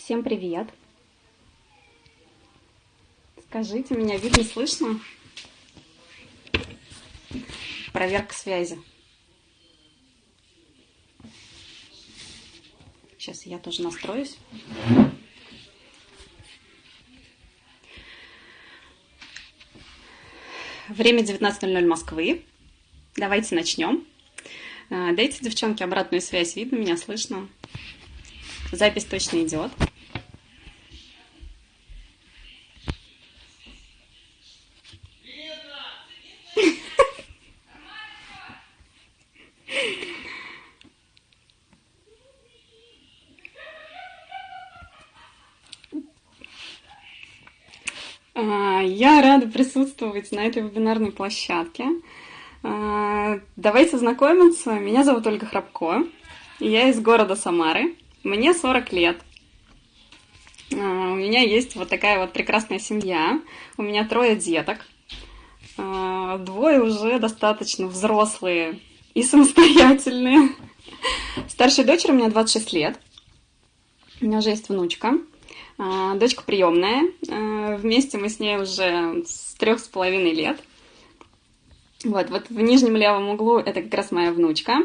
Всем привет! Скажите, меня видно, слышно? Проверка связи. Сейчас я тоже настроюсь. Время 19:00 Москвы. Давайте начнем. Дайте, девчонки, обратную связь. Видно меня, слышно? Запись точно идет. Я рада присутствовать на этой вебинарной площадке. Давайте знакомиться. Меня зовут Ольга Храбко. Я из города Самары. Мне 40 лет. У меня есть вот такая вот прекрасная семья. У меня 3 деток. 2 уже достаточно взрослые и самостоятельные. Старшей дочери у меня 26 лет. У меня уже есть внучка. Дочка приемная. Вместе мы с ней уже с 3,5 лет. Вот в нижнем левом углу это как раз моя внучка.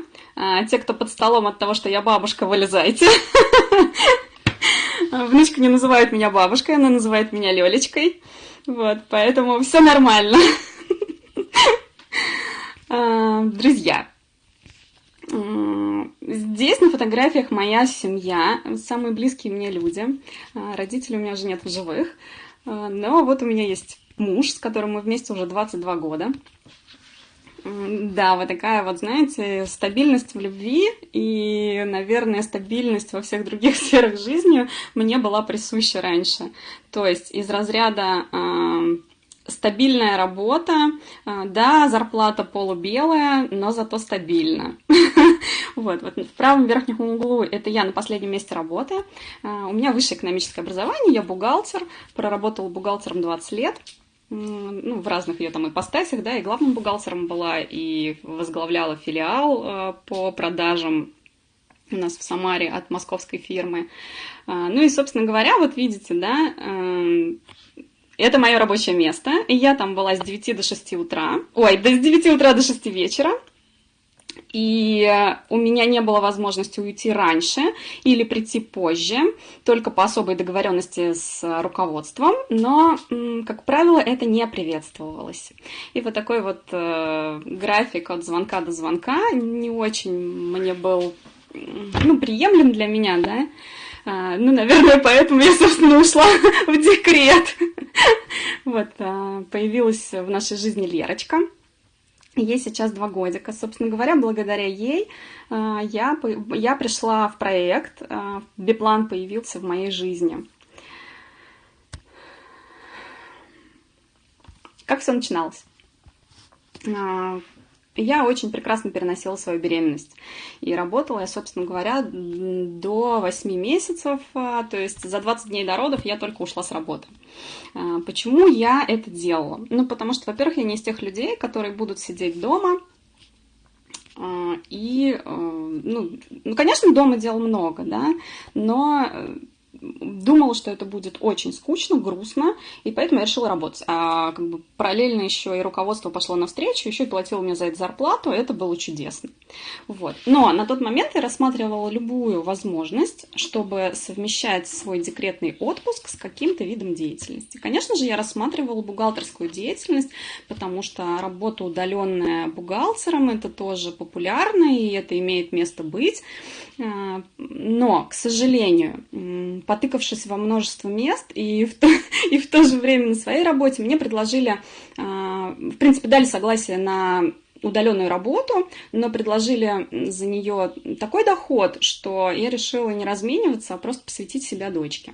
Те, кто под столом от того, что я бабушка, вылезайте. Внучка не называет меня бабушкой, она называет меня Лёлечкой. Вот, поэтому все нормально. Друзья, здесь на фотографиях моя семья, самые близкие мне люди. Родителей у меня уже нет в живых. Но вот у меня есть муж, с которым мы вместе уже 22 года. Да, вот такая вот, знаете, стабильность в любви и, наверное, стабильность во всех других сферах жизни мне была присуща раньше. То есть из разряда стабильная работа, да, зарплата полубелая, но зато стабильно. Вот в правом верхнем углу это я на последнем месте работы. У меня высшее экономическое образование, я бухгалтер, проработала бухгалтером 20 лет. В разных ее там ипостасях, да, и главным бухгалтером была, и возглавляла филиал по продажам у нас в Самаре от московской фирмы. Ну и, собственно говоря, вот видите, да, это мое рабочее место, и я там была с 9 до 6 утра, с 9 утра до 6 вечера. И у меня не было возможности уйти раньше или прийти позже, только по особой договоренности с руководством, но, как правило, это не приветствовалось. И вот такой вот график от звонка до звонка не очень мне был, приемлем для меня, да. Наверное, поэтому я, собственно, ушла в декрет. Вот, появилась в нашей жизни Лерочка. Ей сейчас 2 годика. Собственно говоря, благодаря ей я пришла в проект, Биплан появился в моей жизни. Как все начиналось? Я очень прекрасно переносила свою беременность. И работала я, собственно говоря, до 8 месяцев, то есть за 20 дней до родов я только ушла с работы. Почему я это делала? Потому что, во-первых, я не из тех людей, которые будут сидеть дома. И, конечно, дома дел много, да, но думала, что это будет очень скучно, грустно, и поэтому я решила работать. Параллельно еще и руководство пошло навстречу, еще и платило мне за это зарплату, это было чудесно. Вот. Но на тот момент я рассматривала любую возможность, чтобы совмещать свой декретный отпуск с каким-то видом деятельности. Конечно же, я рассматривала бухгалтерскую деятельность, потому что работа удаленная бухгалтером, это тоже популярно, и это имеет место быть. Но, к сожалению, потыкавшись во множество мест и в то же время на своей работе, мне предложили, в принципе, дали согласие на удаленную работу, но предложили за нее такой доход, что я решила не размениваться, а просто посвятить себя дочке.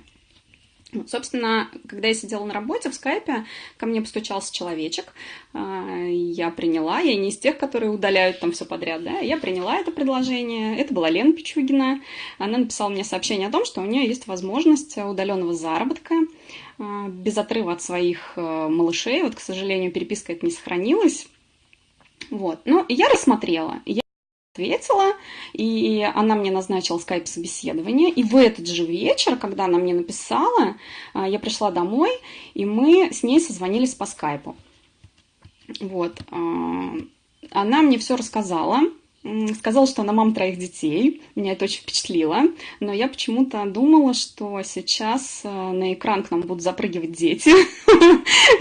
Собственно, когда я сидела на работе в скайпе, ко мне постучался человечек, я приняла, я не из тех, которые удаляют там все подряд, да, я приняла это предложение, это была Лена Пичугина, она написала мне сообщение о том, что у нее есть возможность удаленного заработка, без отрыва от своих малышей, вот, к сожалению, переписка эта не сохранилась, вот, но я рассмотрела, ответила, и она мне назначила скайп-собеседование. И в этот же вечер, когда она мне написала, я пришла домой, и мы с ней созвонились по скайпу. Вот. Она мне все рассказала. Сказала, что она мама 3 детей. Меня это очень впечатлило. Но я почему-то думала, что сейчас на экран к нам будут запрыгивать дети.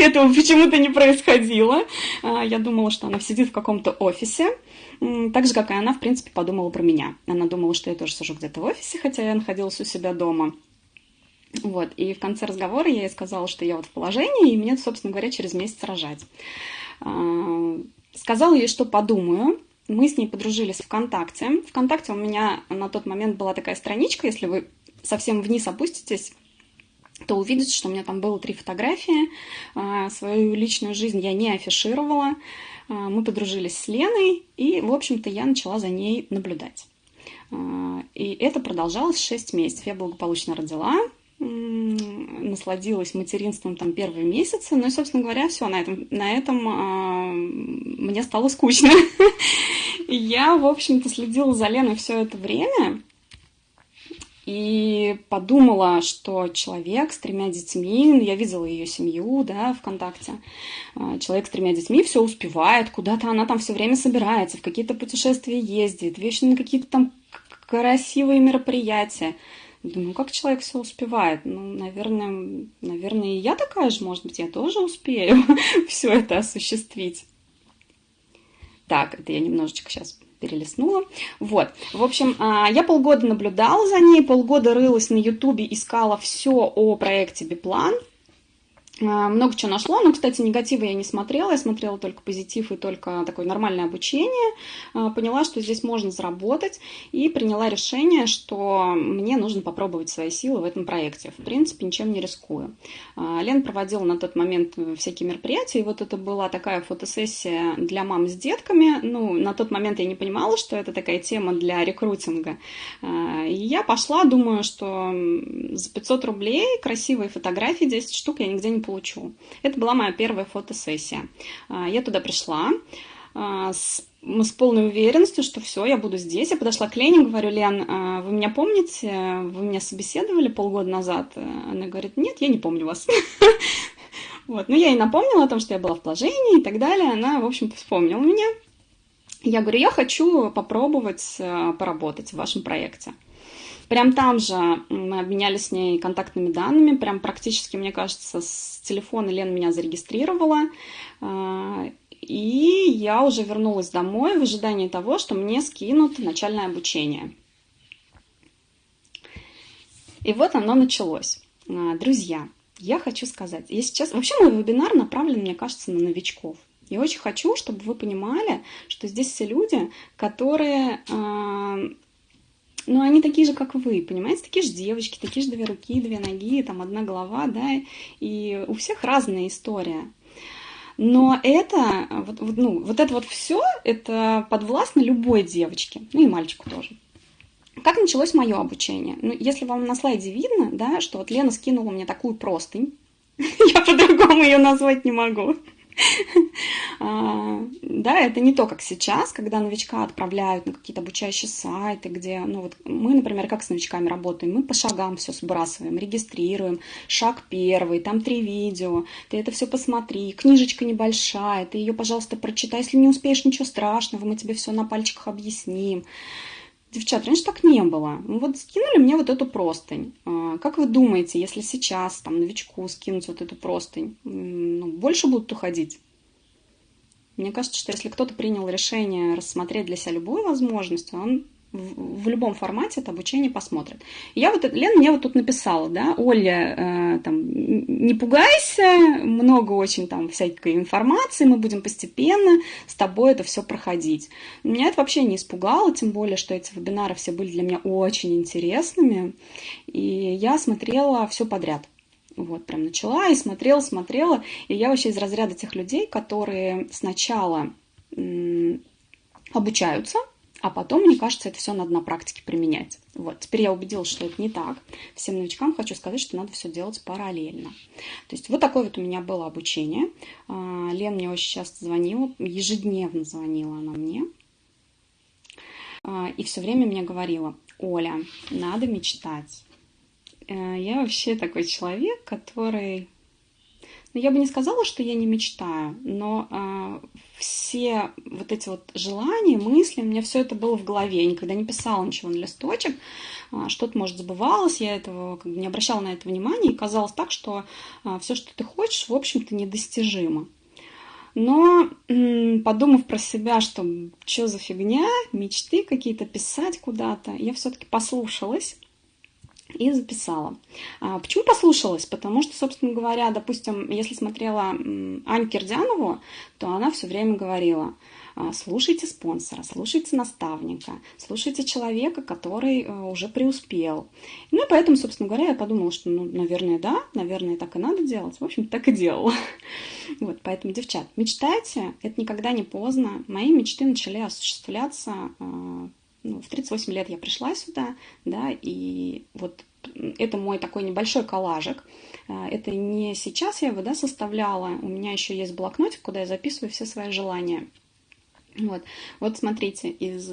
Этого почему-то не происходило. Я думала, что она сидит в каком-то офисе. Так же, как и она, в принципе, подумала про меня. Она думала, что я тоже сижу где-то в офисе, хотя я находилась у себя дома. Вот. И в конце разговора я ей сказала, что я вот в положении, и мне, собственно говоря, через месяц рожать. Сказала ей, что подумаю. Мы с ней подружились ВКонтакте. ВКонтакте у меня на тот момент была такая страничка, если вы совсем вниз опуститесь, то увидите, что у меня там было 3 фотографии. Свою личную жизнь я не афишировала. Мы подружились с Леной, и, в общем-то, я начала за ней наблюдать. И это продолжалось 6 месяцев. Я благополучно родила, насладилась материнством там первые месяцы, ну и, собственно говоря, все, на этом мне стало скучно. Я, в общем-то, следила за Леной все это время и подумала, что человек с 3 детьми, я видела ее семью, да, ВКонтакте, человек с 3 детьми все успевает, куда-то она там все время собирается, в какие-то путешествия ездит, вечно на какие-то там красивые мероприятия. Думаю, как человек все успевает? Ну, наверное, и я такая же, может быть, я тоже успею все это осуществить. Так, это я немножечко сейчас перелистнула. Вот, в общем, я полгода наблюдала за ней, полгода рылась на Ютубе, искала все о проекте Биплан. Много чего нашло, но, кстати, негатива я не смотрела, я смотрела только позитив и только такое нормальное обучение. Поняла, что здесь можно заработать, и приняла решение, что мне нужно попробовать свои силы в этом проекте. В принципе, ничем не рискую. Лена проводила на тот момент всякие мероприятия, и вот это была такая фотосессия для мам с детками. Ну, на тот момент я не понимала, что это такая тема для рекрутинга. И я пошла, думаю, что за 500 рублей красивые фотографии, 10 штук я нигде не получу. Это была моя первая фотосессия. Я туда пришла с полной уверенностью, что все, я буду здесь. Я подошла к Лене, говорю: Лен, вы меня помните? Вы меня собеседовали полгода назад? Она говорит: нет, я не помню вас. Вот. Но я ей напомнила о том, что я была в положении и так далее. Она, в общем-то, вспомнила меня. Я говорю: я хочу попробовать поработать в вашем проекте. Прям там же мы обменялись с ней контактными данными, прям практически, мне кажется, с телефона Лена меня зарегистрировала, и я уже вернулась домой в ожидании того, что мне скинут начальное обучение. И вот оно началось. Друзья, я хочу сказать, я сейчас... Вообще мой вебинар направлен, мне кажется, на новичков. Я очень хочу, чтобы вы понимали, что здесь все люди, которые... Ну, они такие же, как вы, понимаете? Такие же девочки, такие же 2 руки, 2 ноги, там 1 голова, да, и у всех разная история. Но это, вот это вот все, это подвластно любой девочке, ну и мальчику тоже. Как началось мое обучение? Ну, если вам на слайде видно, да, что вот Лена скинула мне такую простынь, я по-другому ее назвать не могу. Да, это не то, как сейчас, когда новичка отправляют на какие-то обучающие сайты, где, ну вот мы, например, как с новичками работаем, мы по шагам все сбрасываем, регистрируем, шаг 1, там 3 видео, ты это все посмотри, книжечка небольшая, ты ее, пожалуйста, прочитай, если не успеешь, ничего страшного, мы тебе все на пальчиках объясним. Девчат, раньше так не было. Ну вот скинули мне вот эту простынь. Как вы думаете, если сейчас там новичку скинуть вот эту простынь, ну, больше будут уходить? Мне кажется, что если кто-то принял решение рассмотреть для себя любую возможность, он в любом формате это обучение посмотрит. И Лена мне вот тут написала, да: Оля, там, не пугайся, много очень там всякой информации, мы будем постепенно с тобой это все проходить. Меня это вообще не испугало, тем более, что эти вебинары все были для меня очень интересными, и я смотрела все подряд. Вот, прям начала и смотрела, и я вообще из разряда тех людей, которые сначала обучаются, а потом, мне кажется, это все надо на практике применять. Вот. Теперь я убедилась, что это не так. Всем новичкам хочу сказать, что надо все делать параллельно. То есть вот такое вот у меня было обучение. Лена мне очень часто звонила, ежедневно звонила она мне. и все время мне говорила: Оля, надо мечтать. Я вообще такой человек, который... Ну, я бы не сказала, что я не мечтаю, но все вот эти вот желания, мысли, у меня все это было в голове. Я никогда не писала ничего на листочек. Что-то, может, забывалось, я этого как бы не обращала на это внимания, и казалось так, что все, что ты хочешь, в общем-то, недостижимо. Но, подумав про себя, что за фигня, мечты какие-то писать куда-то, я все-таки послушалась и записала. Почему послушалась? Потому что, собственно говоря, допустим, если смотрела Аню Кирдянову, то она все время говорила: слушайте спонсора, слушайте наставника, слушайте человека, который уже преуспел. Ну и поэтому, собственно говоря, я подумала, что, ну, наверное, да, наверное, так и надо делать. В общем, так и делала. Вот, поэтому, девчат, мечтайте, это никогда не поздно. Мои мечты начали осуществляться... в 38 лет я пришла сюда, да, и вот это мой такой небольшой коллажик. Это не сейчас я его, да, составляла, у меня еще есть блокнотик, куда я записываю все свои желания. Вот смотрите, из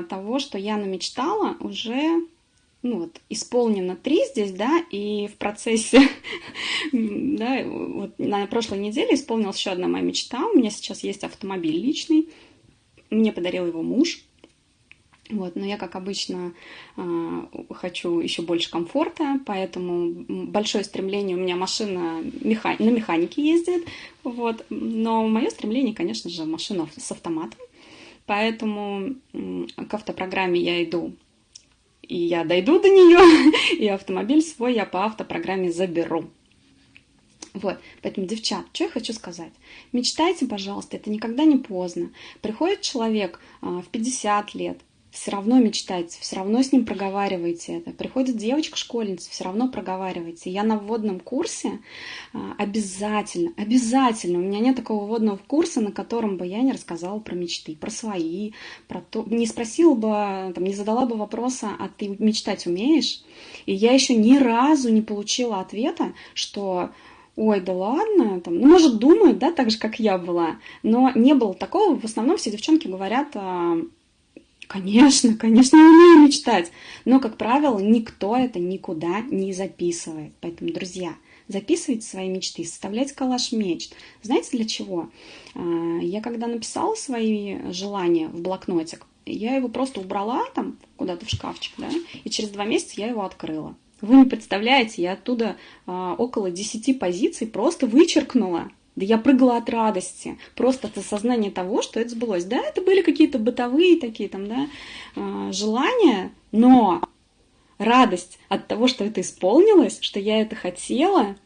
того, что я намечтала, уже исполнено 3 здесь, да, и в процессе, да, вот на прошлой неделе исполнилась еще одна моя мечта. У меня сейчас есть автомобиль личный, мне подарил его муж. Но я, как обычно, хочу еще больше комфорта, поэтому большое стремление, у меня машина на механике ездит, но мое стремление, конечно же, машина с автоматом, поэтому к автопрограмме я иду, и я дойду до нее, и автомобиль свой я по автопрограмме заберу. Поэтому, девчат, что я хочу сказать? Мечтайте, пожалуйста, это никогда не поздно. Приходит человек в 50 лет, все равно мечтайте, все равно с ним проговаривайте это. Приходит девочка-школьница, все равно проговаривайте. Я на вводном курсе обязательно, у меня нет такого вводного курса, на котором бы я не рассказала про мечты, про свои, про то, не спросила бы, не задала бы вопроса: а ты мечтать умеешь? И я еще ни разу не получила ответа, что: ой, да ладно, может, думают, да, так же, как я была, но не было такого. В основном все девчонки говорят: конечно, я умею мечтать. Но, как правило, никто это никуда не записывает. Поэтому, друзья, записывайте свои мечты, составляйте коллаж мечт. Знаете, для чего? Я когда написала свои желания в блокнотик, я его просто убрала куда-то в шкафчик, да, и через 2 месяца я его открыла. Вы не представляете, я оттуда около 10 позиций просто вычеркнула. Да я прыгала от радости, просто от осознания того, что это сбылось. Да, это были какие-то бытовые такие желания, но радость от того, что это исполнилось, что я это хотела,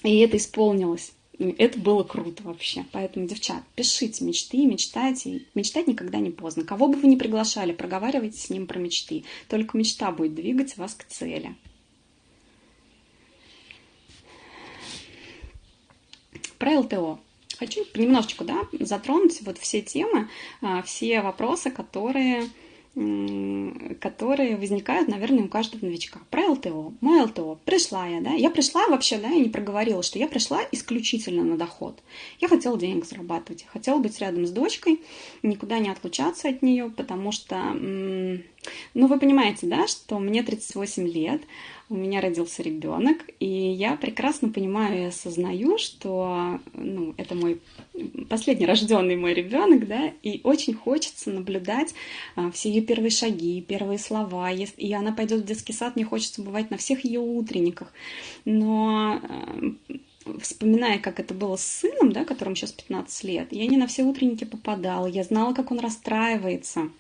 и это исполнилось. Это было круто вообще. Поэтому, девчат, пишите мечты, мечтайте. Мечтать никогда не поздно. Кого бы вы ни приглашали, проговаривайте с ним про мечты. Только мечта будет двигать вас к цели. Про ЛТО. Хочу немножечко, затронуть все темы, все вопросы, которые возникают, наверное, у каждого новичка. Про ЛТО. Мой ЛТО. Пришла я, Я пришла вообще, я не проговорила, что я пришла исключительно на доход. Я хотела денег зарабатывать. Я хотела быть рядом с дочкой, никуда не отлучаться от нее, потому что, вы понимаете, что мне 38 лет, у меня родился ребенок, и я прекрасно понимаю и осознаю, что это мой последний рожденный мой ребенок, и очень хочется наблюдать все ее первые шаги, первые слова. И она пойдет в детский сад, мне хочется бывать на всех ее утренниках. Но вспоминая, как это было с сыном, которому сейчас 15 лет, я не на все утренники попадала, я знала, как он расстраивается.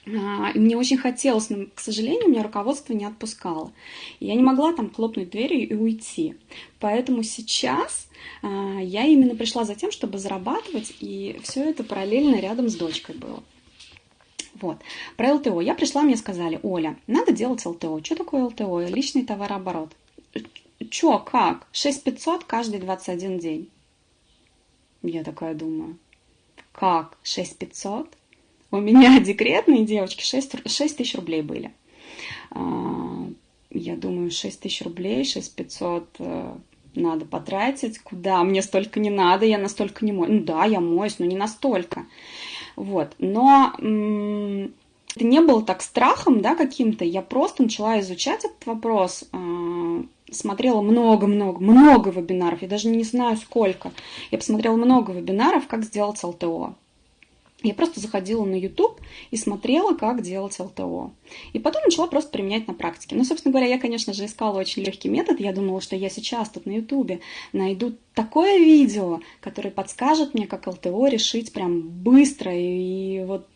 И мне очень хотелось, но, к сожалению, меня руководство не отпускало. Я не могла хлопнуть дверью и уйти. Поэтому сейчас я именно пришла за тем, чтобы зарабатывать, и все это параллельно рядом с дочкой было. Про ЛТО. Я пришла, мне сказали: Оля, надо делать ЛТО. Что такое ЛТО? Личный товарооборот. Что, как? 6500 каждый 21 день. Я такая думаю: как? 6500? У меня декретные девочки 6 тысяч рублей были. Я думаю, 6 тысяч рублей, 6500 надо потратить. Куда? Мне столько не надо, я настолько не моюсь. Я моюсь, но не настолько. Но Это не было так страхом, да, каким-то. Я просто начала изучать этот вопрос, смотрела много вебинаров, я даже не знаю сколько. Я посмотрела много вебинаров, как сделать ЛТО. Я просто заходила на YouTube и смотрела, как делать ЛТО. И потом начала просто применять на практике. Ну, собственно говоря, я, конечно же, искала очень легкий метод. Я думала, что я сейчас тут на YouTube найду такое видео, которое подскажет мне, как ЛТО решить прям быстро и вот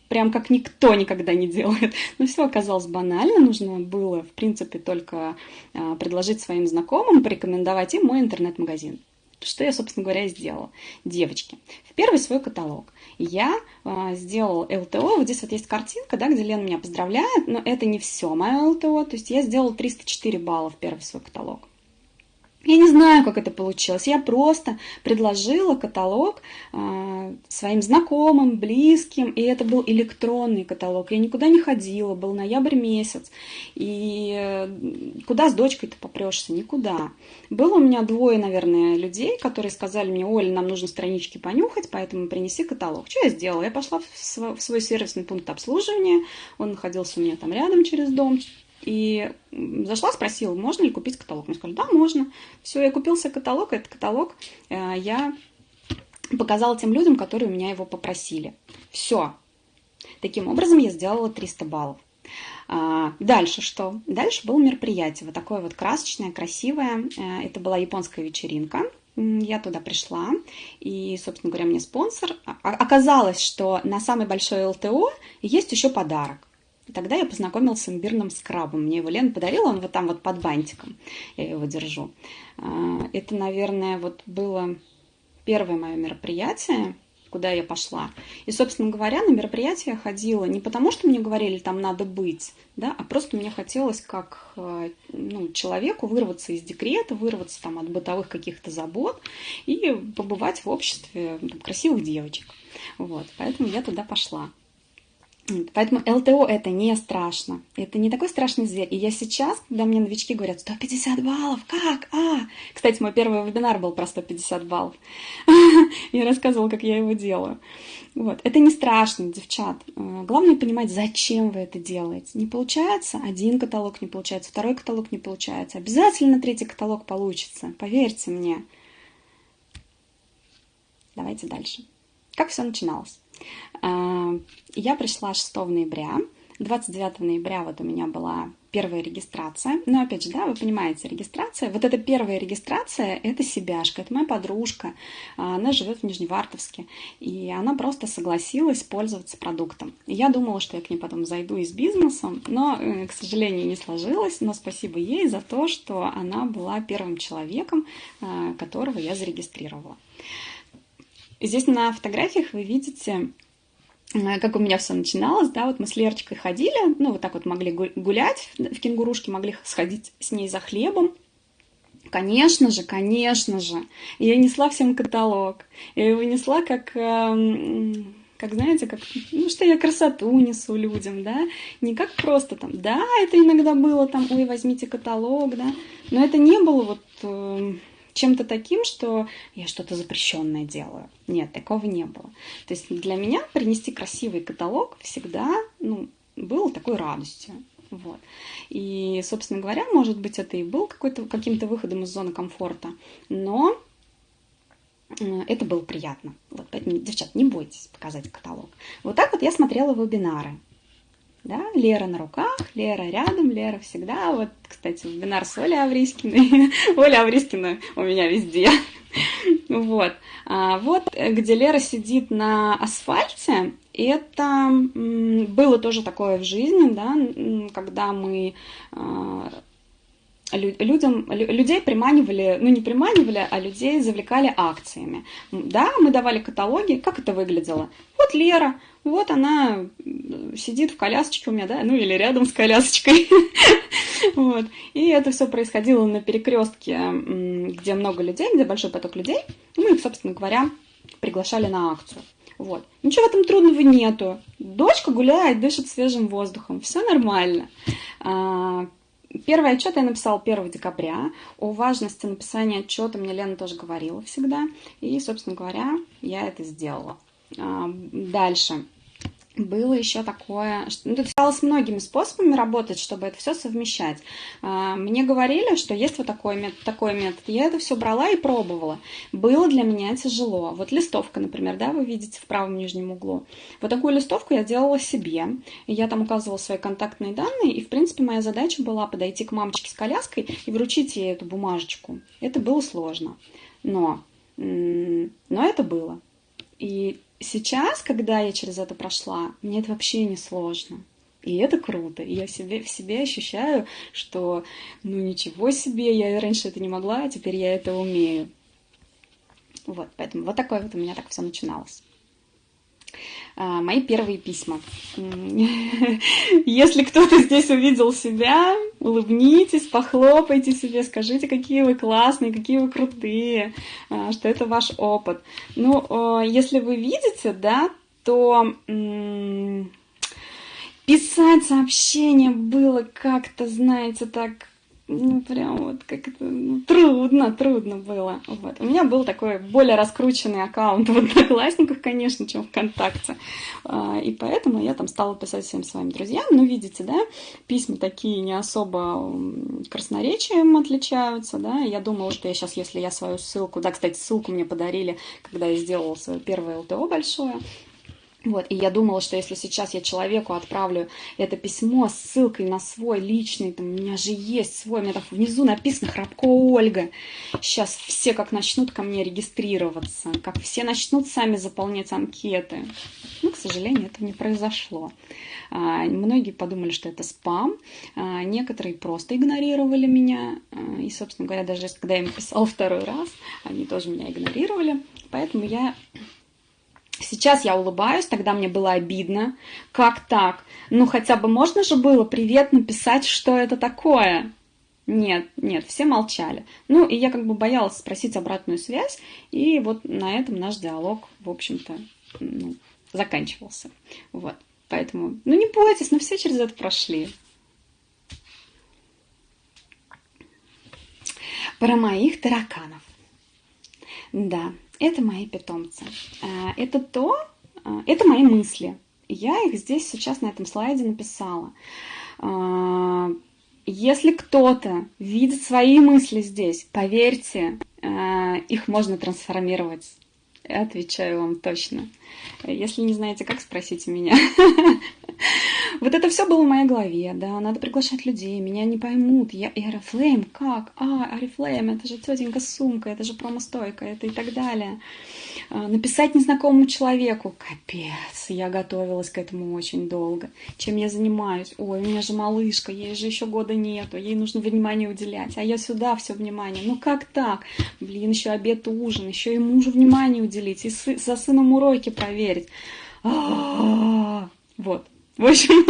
прям как никто никогда не делает. Но все оказалось банально. Нужно было, в принципе, только предложить своим знакомым, порекомендовать им мой интернет-магазин. Что я, собственно говоря, и сделала. Девочки, в первый свой каталог я сделала ЛТО. Вот здесь вот есть картинка, да, где Лена меня поздравляет, но это не все мое ЛТО. То есть я сделала 304 балла в первый свой каталог. Я не знаю, как это получилось. Я просто предложила каталог своим знакомым, близким, и это был электронный каталог. Я никуда не ходила, был ноябрь месяц. И куда с дочкой-то попрешься? Никуда. Было у меня 2, наверное, людей, которые сказали мне: Оля, нам нужно странички понюхать, поэтому принеси каталог. Что я сделала? Я пошла в свой сервисный пункт обслуживания. Он находился у меня там рядом через дом. И зашла, спросила, можно ли купить каталог. Мне сказали, да, можно. Все, я купил себе каталог. Этот каталог я показала тем людям, которые у меня его попросили. Все. Таким образом я сделала 300 баллов. Дальше что? Дальше было мероприятие. Вот такое вот красочное, красивое. Это была японская вечеринка. Я туда пришла, и, собственно говоря, мне спонсор. Оказалось, что на самый большой ЛТО есть еще подарок. Тогда я познакомилась с имбирным скрабом. Мне его Лена подарила, он вот там вот под бантиком. Я его держу. Это, наверное, вот было первое мое мероприятие, куда я пошла. И, собственно говоря, на мероприятие я ходила не потому, что мне говорили, там надо быть, да, а просто мне хотелось как человеку вырваться из декрета, вырваться там от бытовых каких-то забот и побывать в обществе красивых девочек. Вот, поэтому я туда пошла. Поэтому ЛТО это не страшно. Это не такой страшный зверь. И я сейчас, когда мне новички говорят, 150 баллов, как? Кстати, мой первый вебинар был про 150 баллов. Я рассказывала, как я его делаю. Вот. Это не страшно, девчат. Главное понимать, зачем вы это делаете. Не получается, один каталог не получается, второй каталог не получается. Обязательно третий каталог получится. Поверьте мне. Давайте дальше. Как все начиналось? Я пришла 6 ноября, 29 ноября вот у меня была первая регистрация. Но опять же, да, вы понимаете, регистрация, вот эта первая регистрация, это Себяшка, это моя подружка, она живет в Нижневартовске, и она просто согласилась пользоваться продуктом. Я думала, что я к ней потом зайду и с бизнесом, но, к сожалению, не сложилось, но спасибо ей за то, что она была первым человеком, которого я зарегистрировала. Здесь на фотографиях вы видите, как у меня все начиналось, да, вот мы с Лерочкой ходили, вот так вот могли гулять в кенгурушке, могли сходить с ней за хлебом. Конечно же, я несла всем каталог, я его несла как знаете, что я красоту несу людям, да, не как просто там, да, это иногда было там, ой, возьмите каталог, да, но это не было вот чем-то таким, что я что-то запрещенное делаю. Нет, такого не было. То есть для меня принести красивый каталог всегда было такой радостью. Вот. И, собственно говоря, может быть, это и был каким-то выходом из зоны комфорта, но это было приятно. Вот, поэтому, девчат, не бойтесь показать каталог. Вот так вот я смотрела вебинары. Да, Лера на руках, Лера рядом, Лера всегда. Вот, кстати, вебинар с Олей Авриськиной. Оля Авриськина у меня везде. Вот. Вот, где Лера сидит на асфальте, это было тоже такое в жизни, да, когда мы людей приманивали, не приманивали, а людей завлекали акциями. Да, мы давали каталоги. Как это выглядело? Вот Лера, вот она сидит в колясочке у меня, да, или рядом с колясочкой. Вот. И это все происходило на перекрестке, где много людей, где большой поток людей. Мы их, собственно говоря, приглашали на акцию. Вот. Ничего в этом трудного нету. Дочка гуляет, дышит свежим воздухом. Все нормально. Первый отчет я написала 1 декабря. О важности написания отчета мне Лена тоже говорила всегда. И, собственно говоря, я это сделала. Дальше. было еще такое, что это стало многими способами работать, чтобы это все совмещать. Мне говорили, что есть вот такой метод. Я это все брала и пробовала. Было для меня тяжело. Вот листовка, например, да, вы видите в правом нижнем углу. Вот такую листовку я делала себе. Я там указывала свои контактные данные, и, в принципе, моя задача была подойти к мамочке с коляской и вручить ей эту бумажечку. Это было сложно. Но это было. И сейчас, когда я через это прошла, мне это вообще не сложно. И это круто. И я в себе ощущаю, что ну ничего себе, я раньше это не могла, а теперь я это умею. Вот, поэтому вот такое вот у меня так все начиналось. Мои первые письма. Если кто-то здесь увидел себя, улыбнитесь, похлопайте себе, скажите, какие вы классные, какие вы крутые, что это ваш опыт. Ну, если вы видите, да, то писать сообщение было как-то, знаете, так, ну, прям вот как-то трудно было. Вот. У меня был такой более раскрученный аккаунт в Одноклассниках, конечно, чем ВКонтакте. И поэтому я там стала писать всем своим друзьям. Ну, видите, да, письма такие не особо красноречием отличаются, да. Я думала, что я сейчас, если я свою ссылку... Да, кстати, ссылку мне подарили, когда я сделала свое первое ЛТО большое. Вот, и я думала, что если сейчас я человеку отправлю это письмо с ссылкой на свой личный, там, у меня же есть свой, у меня там внизу написано «Храпко Ольга». Сейчас все как начнут ко мне регистрироваться, как все начнут сами заполнять анкеты. Ну, к сожалению, это не произошло. Многие подумали, что это спам, некоторые просто игнорировали меня. И, собственно говоря, даже когда я им писала второй раз, они тоже меня игнорировали. Поэтому сейчас я улыбаюсь, тогда мне было обидно. Как так? Ну, хотя бы можно же было привет написать, что это такое? Нет, все молчали. Ну, и я как бы боялась спросить обратную связь, и вот на этом наш диалог, в общем-то, заканчивался. Вот, поэтому, не бойтесь, все через это прошли. Про моих тараканов. Да. Это мои питомцы. Это мои мысли. Я их здесь сейчас на этом слайде написала. Если кто-то видит свои мысли здесь, поверьте, их можно трансформировать. Я отвечаю вам точно. Если не знаете, как, спросите меня. Вот это все было в моей голове, да, надо приглашать людей, меня не поймут, я Oriflame, как? Oriflame, это же тетенька с сумкой, это же промостойка, это и так далее. Написать незнакомому человеку, капец, я готовилась к этому очень долго. Чем я занимаюсь? Ой, у меня же малышка, ей же еще года нету, ей нужно внимание уделять, а я сюда все внимание. Ну как так? Блин, еще обед, ужин, еще и мужу внимание уделить, и за сыном уроки проверить. Вот. В общем,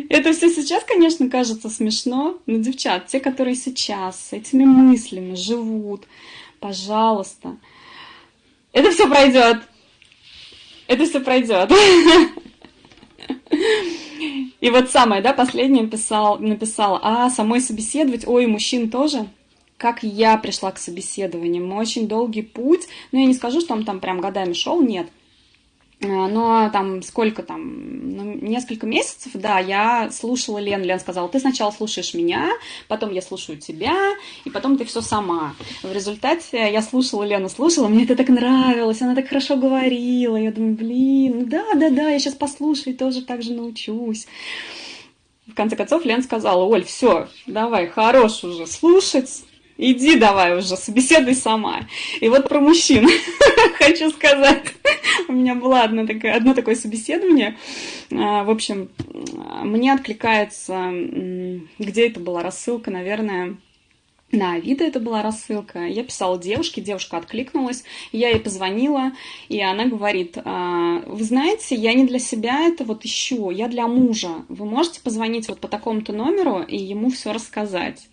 это все сейчас, конечно, кажется смешно, но, девчат, те, которые сейчас с этими мыслями живут, пожалуйста, это все пройдет. Это все пройдет. И вот самое, да, последнее написала, самой собеседовать, ой, мужчин тоже. Как я пришла к собеседованиям, очень долгий путь, я не скажу, что он там прям годами шел, нет. Но там сколько там, несколько месяцев, да, я слушала Лену. Лена сказала, ты сначала слушаешь меня, потом я слушаю тебя, и потом ты все сама. В результате я слушала Лену, мне это так нравилось, она так хорошо говорила. Я думаю, блин, да, я сейчас послушаю, тоже так же научусь. В конце концов Лена сказала, Оль, все, давай, хорош уже слушать. Иди давай уже, собеседуй сама. И вот про мужчин хочу сказать. У меня было одно такое собеседование. В общем, мне откликается, где это была рассылка, наверное, на Авито это была рассылка. Я писала девушке, девушка откликнулась, я ей позвонила, и она говорит, вы знаете, я не для себя это вот ищу, я для мужа. Вы можете позвонить вот по такому-то номеру и ему все рассказать?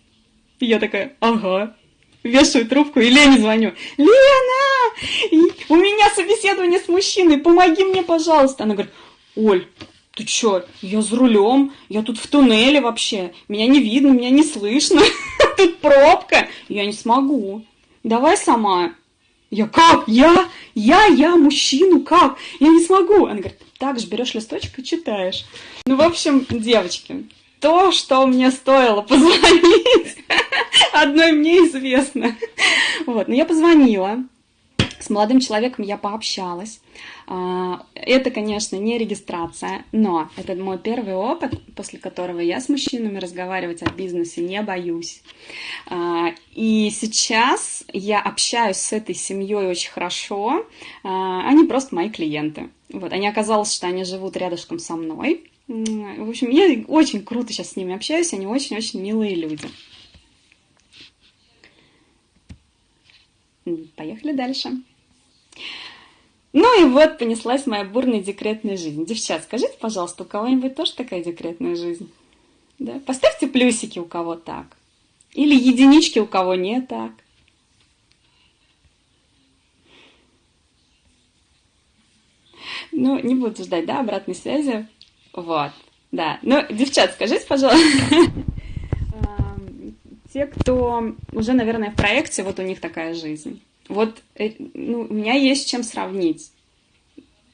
И я такая, ага, вешаю трубку и Лене звоню. Лена, у меня собеседование с мужчиной, помоги мне, пожалуйста. Она говорит, Оль, ты чё, я за рулем, я тут в туннеле вообще, меня не видно, меня не слышно, тут пробка, я не смогу, давай сама. Я как? Я мужчину, как? Я не смогу. Она говорит, так же берешь листочек и читаешь. Ну, в общем, девочки, то, что мне стоило позвонить, одной мне известно. Вот, но я позвонила, с молодым человеком я пообщалась. Это, конечно, не регистрация, но это мой первый опыт, после которого я с мужчинами разговаривать о бизнесе не боюсь. И сейчас я общаюсь с этой семьей очень хорошо. Они просто мои клиенты. Вот, они оказалось, что они живут рядышком со мной. В общем, я очень круто сейчас с ними общаюсь, они очень-очень милые люди. Поехали дальше. Ну и вот понеслась моя бурная декретная жизнь. Девчат, скажите, пожалуйста, у кого-нибудь тоже такая декретная жизнь? Да? Поставьте плюсики, у кого так. Или единички, у кого не так. Ну, не буду ждать, да, обратной связи. Вот, да. Ну, девчат, скажите, пожалуйста, те, кто уже, наверное, в проекте, вот у них такая жизнь. Вот ну, у меня есть с чем сравнить.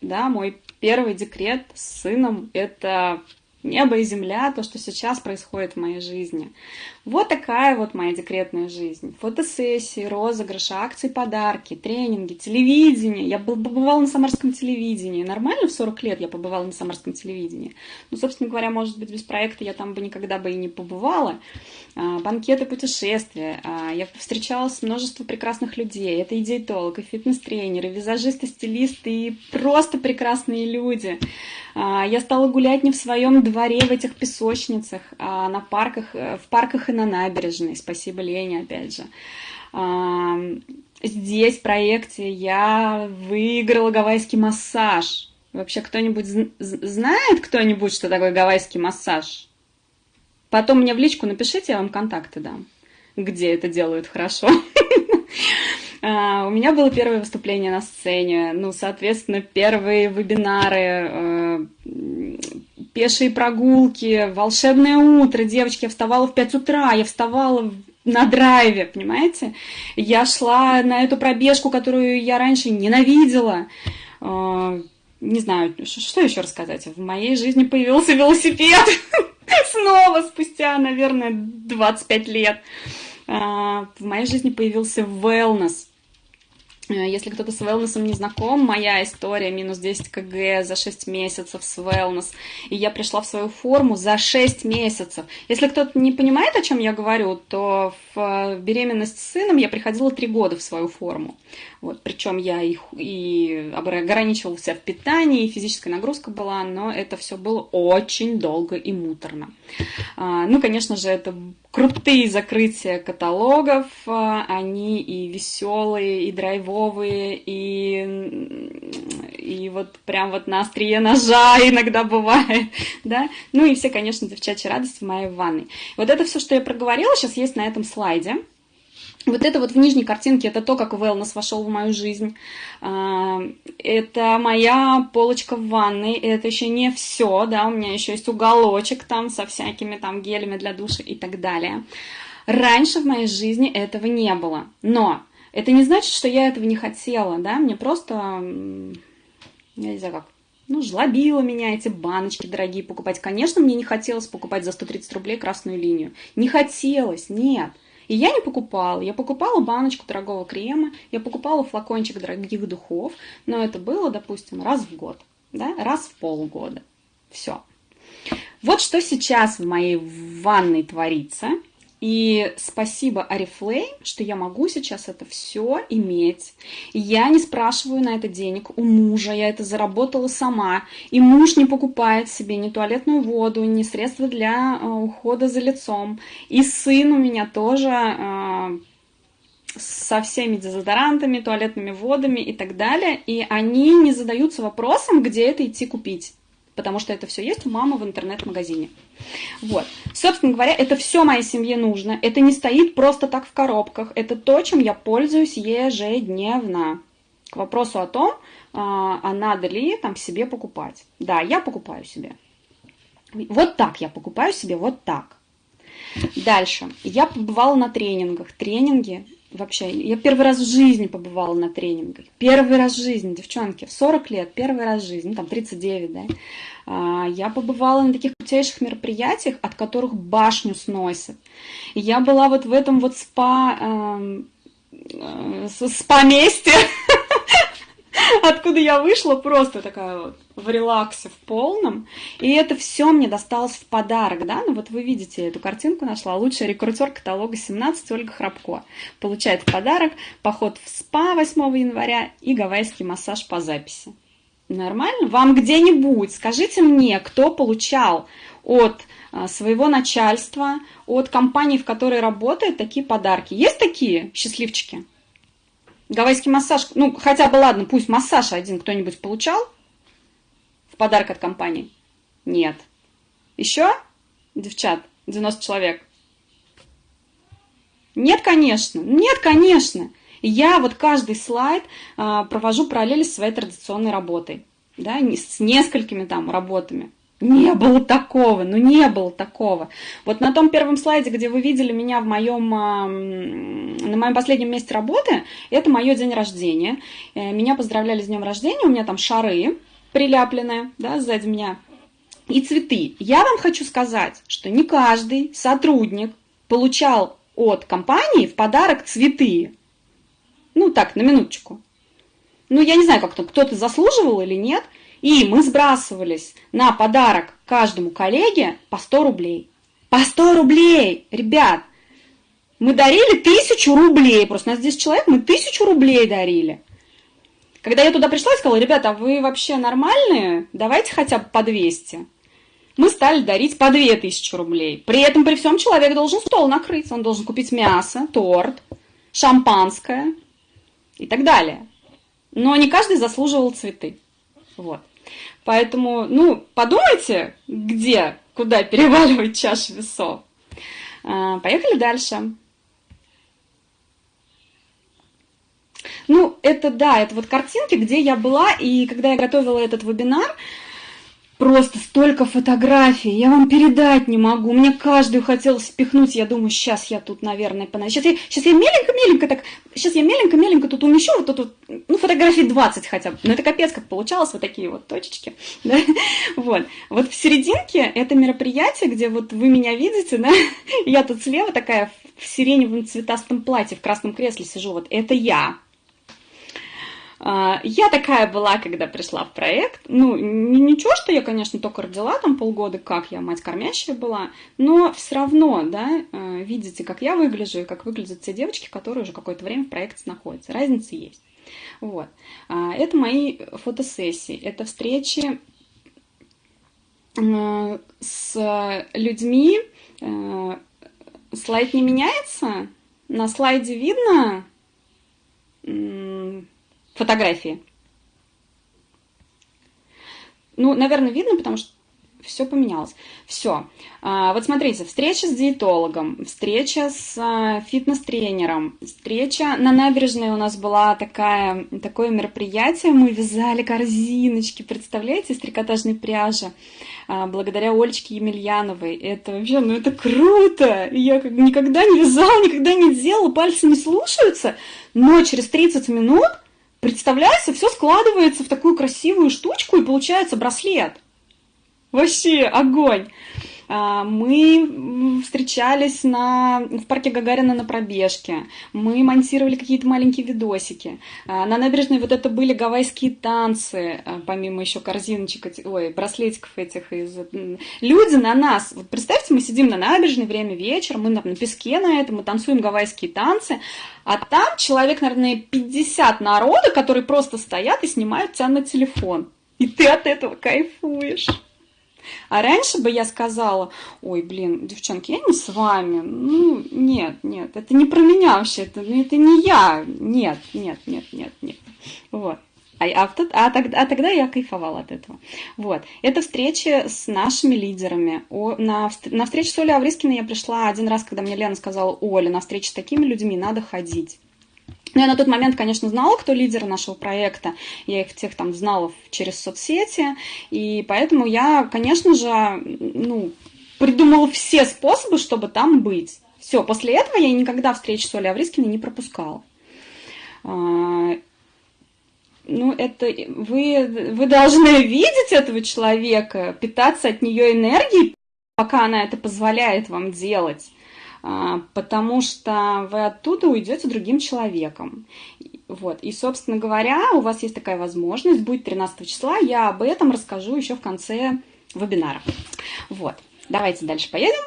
Да, мой первый декрет с сыном – это небо и земля, то, что сейчас происходит в моей жизни. Вот такая вот моя декретная жизнь. Фотосессии, розыгрыши, акции, подарки, тренинги, телевидение. Я побывала на самарском телевидении. Нормально в 40 лет я побывала на самарском телевидении. Ну, собственно говоря, может быть, без проекта я там бы никогда бы и не побывала. Банкеты, путешествия. Я встречалась с множеством прекрасных людей. Это и диетологи, фитнес-тренеры, визажисты, стилисты и просто прекрасные люди. Я стала гулять не в своем дворе, в этих песочницах, а на парках, в парках и на набережной. Спасибо Лене, опять же. Здесь, в проекте, я выиграла гавайский массаж. Вообще, кто-нибудь знает кто-нибудь, что такое гавайский массаж? Потом мне в личку напишите, я вам контакты дам, где это делают хорошо. У меня было первое выступление на сцене, ну, соответственно, первые вебинары, пешие прогулки, волшебное утро, девочки, я вставала в 5 утра, я вставала на драйве, понимаете? Я шла на эту пробежку, которую я раньше ненавидела. Не знаю, что еще рассказать. В моей жизни появился велосипед снова спустя, наверное, 25 лет. В моей жизни появился wellness. Если кто-то с wellness не знаком, моя история минус 10 кг за 6 месяцев с wellness. И я пришла в свою форму за 6 месяцев. Если кто-то не понимает, о чем я говорю, то в беременность с сыном я приходила 3 года в свою форму. Вот, причем я их и ограничивала себя в питании, и физическая нагрузка была, но это все было очень долго и муторно. Ну, конечно же, это крутые закрытия каталогов, они и веселые, и драйвовые, и вот прям вот на острие ножа иногда бывает, да, ну и все, конечно, девчачьи радости в моей ванной. Вот это все, что я проговорила, сейчас есть на этом слайде. Вот это вот в нижней картинке, это то, как wellness вошел в мою жизнь. Это моя полочка в ванной, это еще не все, да, у меня еще есть уголочек там со всякими там гелями для душа и так далее. Раньше в моей жизни этого не было, но это не значит, что я этого не хотела, да, мне просто, я не знаю как, ну, жлобило меня эти баночки дорогие покупать. Конечно, мне не хотелось покупать за 130 рублей красную линию, не хотелось, нет. И я не покупала. Я покупала баночку дорогого крема, я покупала флакончик дорогих духов, но это было, допустим, раз в год, да, раз в полгода. Все. Вот что сейчас в моей ванной творится. И спасибо Oriflame, что я могу сейчас это все иметь. И я не спрашиваю на это денег у мужа, я это заработала сама. И муж не покупает себе ни туалетную воду, ни средства для ухода за лицом. И сын у меня тоже со всеми дезодорантами, туалетными водами и так далее. И они не задаются вопросом, где это идти купить. Потому что это все есть у мамы в интернет-магазине. Вот. Собственно говоря, это все моей семье нужно. Это не стоит просто так в коробках. Это то, чем я пользуюсь ежедневно. К вопросу о том, а надо ли там себе покупать. Да, я покупаю себе. Вот так я покупаю себе, вот так. Дальше. Я побывала на тренингах. Тренинги Вообще, я первый раз в жизни побывала на тренингах. Первый раз в жизни, девчонки, в 40 лет, первый раз в жизни, ну, там 39, да. Я побывала на таких крутейших мероприятиях, от которых башню сносят. И я была вот в этом вот спа-месте, откуда я вышла просто такая вот в релаксе в полном. И это все мне досталось в подарок, да. Ну вот вы видите, эту картинку нашла. Лучший рекрутер каталога 17 Ольга Храбко. Получает в подарок поход в спа 8 января и гавайский массаж по записи. Нормально? Вам где-нибудь скажите мне, кто получал от своего начальства, от компании, в которой работает, такие подарки. Есть такие счастливчики? Гавайский массаж, ну, хотя бы, ладно, пусть массаж один кто-нибудь получал в подарок от компании? Нет. Еще, девчат, 90 человек? Нет, конечно. Нет, конечно. Я вот каждый слайд провожу параллели с своей традиционной работой, да, с несколькими там работами. Не было такого, ну не было такого. Вот на том первом слайде, где вы видели меня на моем последнем месте работы, это мое день рождения. Меня поздравляли с днем рождения, у меня там шары приляпленные, да, сзади меня, и цветы. Я вам хочу сказать, что не каждый сотрудник получал от компании в подарок цветы. Ну так, на минуточку. Ну я не знаю, как кто-то заслуживал или нет. И мы сбрасывались на подарок каждому коллеге по 100 рублей. По 100 рублей, ребят! Мы дарили 1000 рублей. Просто у нас 10 человек, мы 1000 рублей дарили. Когда я туда пришла, я сказала: ребята, а вы вообще нормальные? Давайте хотя бы по 200. Мы стали дарить по 2000 рублей. При этом, при всем, человек должен стол накрыть. Он должен купить мясо, торт, шампанское и так далее. Но не каждый заслуживал цветы. Вот. Поэтому, ну, подумайте, куда переваливать чашу весов. Поехали дальше. Ну, это да, это вот картинки, где я была, и когда я готовила этот вебинар, просто столько фотографий, я вам передать не могу. Мне каждую хотелось впихнуть. Я думаю, сейчас я тут, наверное, сейчас я меленько тут умещу, вот тут, ну, фотографий 20 хотя бы. Но это капец, как получалось, вот такие вот точечки. Да? Вот. Вот в серединке это мероприятие, где вот вы меня видите, да? Я тут слева такая в сиреневом цветастом платье, в красном кресле сижу. Вот это я. Я такая была, когда пришла в проект. Ну, ничего, что я, конечно, только родила там полгода, как я мать кормящая была, но все равно, да, видите, как я выгляжу и как выглядят те девочки, которые уже какое-то время в проекте находятся. Разница есть. Вот. Это мои фотосессии, это встречи с людьми. Слайд не меняется? На слайде видно фотографии? Ну, наверное, видно, потому что все поменялось. Все. Вот смотрите, встреча с диетологом, встреча с фитнес-тренером, встреча на набережной у нас была такое мероприятие, мы вязали корзиночки, представляете, из трикотажной пряжи, благодаря Олечке Емельяновой. Это вообще, ну это круто! Я никогда не вязала, никогда не делала, пальцы не слушаются, но через 30 минут, представляете, все складывается в такую красивую штучку и получается браслет. Вообще огонь! Мы встречались в парке Гагарина на пробежке, мы монтировали какие-то маленькие видосики. На набережной вот это были гавайские танцы, помимо еще корзиночек, браслетиков этих. Люди на нас, вот представьте, мы сидим на набережной, время вечера, мы на песке на этом, мы танцуем гавайские танцы, а там человек, наверное, 50 народа, которые просто стоят и снимают тебя на телефон. И ты от этого кайфуешь. А раньше бы я сказала: ой, блин, девчонки, я не с вами. Ну, нет, это не про меня вообще, это не я. Нет. Вот. Тогда я кайфовала от этого. Вот. Это встречи с нашими лидерами. На встречу с Олей Аврискиной я пришла один раз, когда мне Лена сказала: Оля, на встречи с такими людьми надо ходить. Ну, я на тот момент, конечно, знала, кто лидеры нашего проекта, я их всех там знала через соцсети, и поэтому я, конечно же, придумала все способы, чтобы там быть. Все, после этого я никогда встречу с Олей Аврискиной не пропускала. Ну, это вы должны видеть этого человека, питаться от нее энергией, пока она это позволяет вам делать, потому что вы оттуда уйдете другим человеком. Вот. И, собственно говоря, у вас есть такая возможность, будет 13 числа, я об этом расскажу еще в конце вебинара. Вот. Давайте дальше поедем.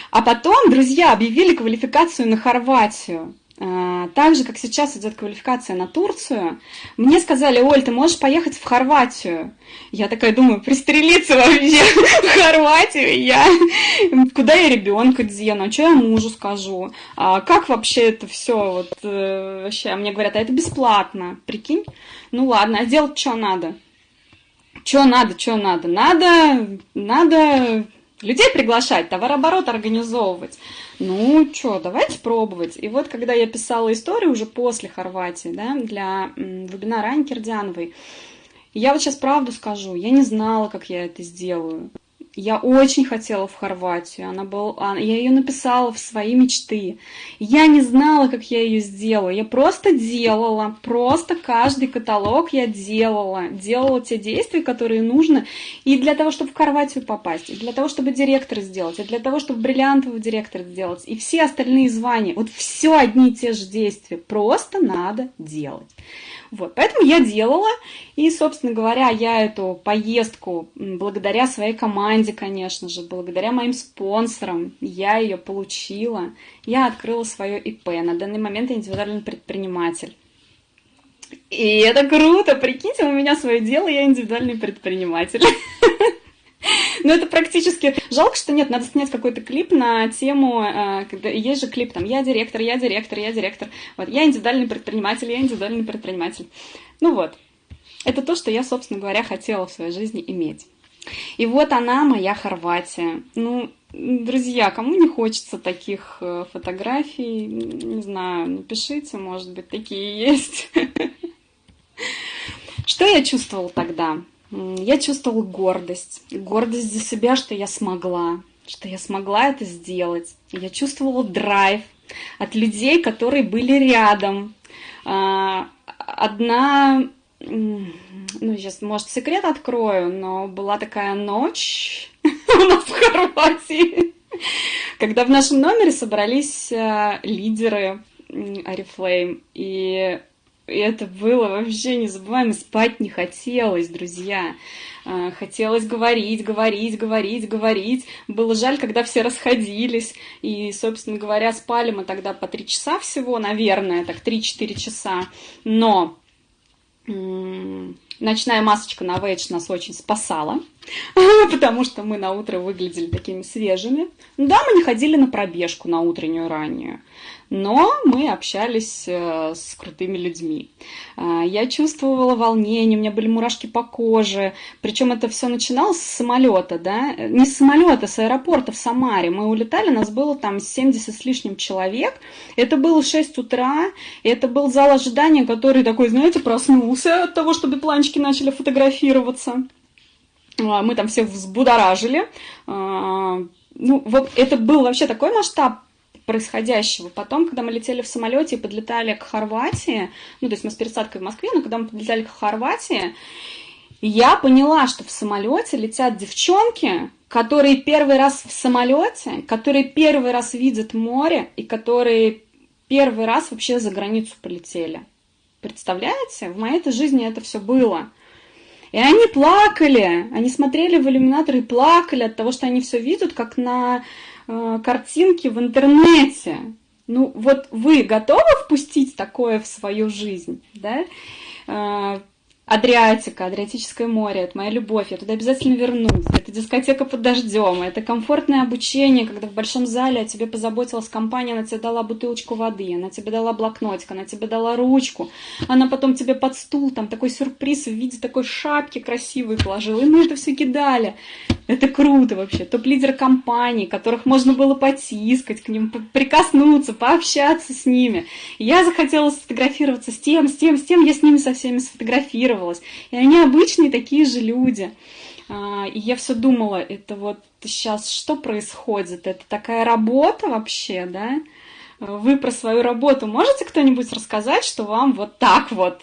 А потом, друзья, объявили квалификацию на Хорватию. Так же, как сейчас идет квалификация на Турцию, мне сказали: Оль, ты можешь поехать в Хорватию? Я такая думаю, пристрелиться вообще в Хорватию, куда я ребенка дену, что я мужу скажу, как вообще это все, вот, вообще, мне говорят, а это бесплатно, прикинь, ну ладно, а делать что надо? Что надо? Надо людей приглашать, товарооборот организовывать. Ну, что, давайте пробовать. И вот, когда я писала историю уже после Хорватии, да, для вебинара Ани Кирдяновой, я вот сейчас правду скажу, я не знала, как я это сделаю. Я очень хотела в Хорватию, я ее написала в свои мечты. Я не знала, как я ее сделаю, я просто делала, просто каждый каталог я делала те действия, которые нужно, и для того, чтобы в Хорватию попасть, и для того, чтобы директора сделать, и для того, чтобы бриллиантового директора сделать, и все остальные звания, вот все одни и те же действия, просто надо делать. Вот, поэтому я делала, и, собственно говоря, я эту поездку, благодаря своей команде, конечно же, благодаря моим спонсорам, я ее получила, я открыла свое ИП, на данный момент я индивидуальный предприниматель. И это круто, прикиньте, у меня свое дело, я индивидуальный предприниматель. Ну, это практически... Жалко, что нет, надо снять какой-то клип на тему... Есть же клип там «Я директор». Вот, я индивидуальный предприниматель. Ну вот, это то, что я, собственно говоря, хотела в своей жизни иметь. И вот она, моя Хорватия. Ну, друзья, кому не хочется таких фотографий, не знаю, напишите, может быть, такие есть. Что я чувствовала тогда? Я чувствовала гордость за себя, что я смогла это сделать. Я чувствовала драйв от людей, которые были рядом. Одна, ну, сейчас, может, секрет открою, но была такая ночь у нас в Хорватии, когда в нашем номере собрались лидеры Oriflame, и это было вообще незабываемо, спать не хотелось, друзья. Хотелось говорить. Было жаль, когда все расходились. И, собственно говоря, спали мы тогда по 3 часа всего, наверное, так 3-4 часа. Но ночная масочка на Вейдж нас очень спасала, потому что мы на утро выглядели такими свежими. Да, мы не ходили на пробежку на утреннюю раннюю, но мы общались с крутыми людьми. Я чувствовала волнение, у меня были мурашки по коже. Причем это все начиналось с самолета, да? Не с самолета, с аэропорта в Самаре. Мы улетали, нас было там 70 с лишним человек. Это было 6 утра, и это был зал ожидания, который такой, знаете, проснулся от того, что бипланчики начали фотографироваться. Мы там всех взбудоражили. Ну, вот это был вообще такой масштаб происходящего. Потом, когда мы летели в самолете и подлетали к Хорватии, ну, то есть мы с пересадкой в Москве, но когда мы подлетали к Хорватии, я поняла, что в самолете летят девчонки, которые первый раз в самолете, которые первый раз видят море и которые первый раз вообще за границу полетели. Представляете? В моей жизни это все было. И они плакали, они смотрели в иллюминатор и плакали от того, что они все видят, как на картинке в интернете. Ну, вот вы готовы впустить такое в свою жизнь, да? Адриатика, Адриатическое море, это моя любовь, я туда обязательно вернусь. Это дискотека под дождем, это комфортное обучение, когда в большом зале о тебе позаботилась компания, она тебе дала бутылочку воды, она тебе дала блокнотик, она тебе дала ручку, она потом тебе под стул там такой сюрприз в виде такой шапки красивой положила, и мы это все кидали. Это круто вообще. Топ-лидеры компаний, которых можно было потискать, к ним прикоснуться, пообщаться с ними. Я захотела сфотографироваться с тем, я с ними со всеми сфотографировалась. И они обычные такие же люди. И я все думала, это вот сейчас что происходит? Это такая работа вообще, да? Вы про свою работу можете кто-нибудь рассказать, что вам вот так вот,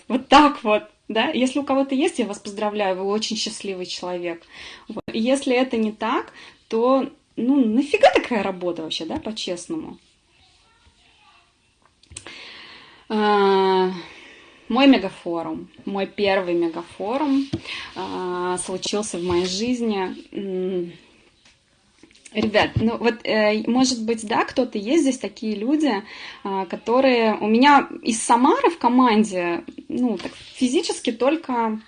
да? Если у кого-то есть, я вас поздравляю, вы очень счастливый человек. Вот. И если это не так, то, ну, нафига такая работа вообще, да, по-честному? Мой мегафорум, мой первый мегафорум случился в моей жизни. Ребят, ну вот, может быть, да, кто-то есть здесь такие люди, которые... У меня из Самары в команде, ну, так, физически только...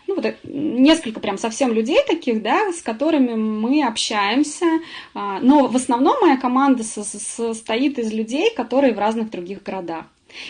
Ну, вот несколько прям совсем людей таких, да, с которыми мы общаемся, но в основном моя команда состоит из людей, которые в разных других городах.